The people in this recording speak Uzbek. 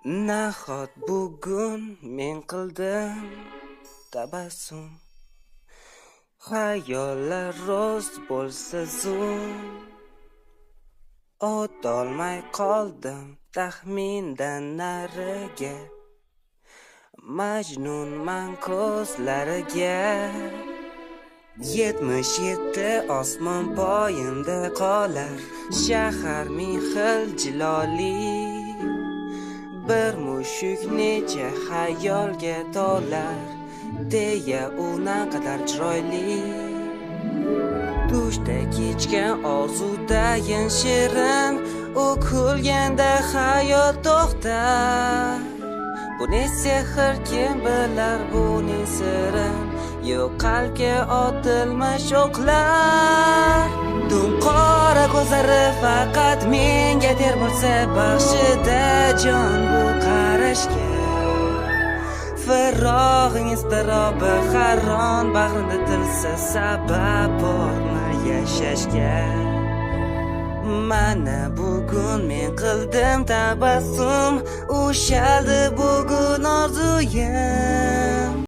Nahot bugun men qildim tabassum, xayollar rost bo'lsa zum, o'tolmay qoldim taxmindan nariga, majnunman ko'zlariga. 77 osmon poyimda qolar shahar ming xil jiloli, bir mushuk necha xayolga tolar, deya u naqadar chiroyli. Tushda kechgan orzudayin shirin, u kulganda hayot to'xtar. Buning sehr kim bilar buning sirin, yo'q qalbga otilmish o'qlar. Qora ko'zlari faqat menga ter bo'lsa baxshida jon bu qarashga. Firog'ing iztirobi haron bag'rinda tilsa sabab bormi yashashga. Mana bugun men qildim tabassum, ushaldi bugun orzuyim.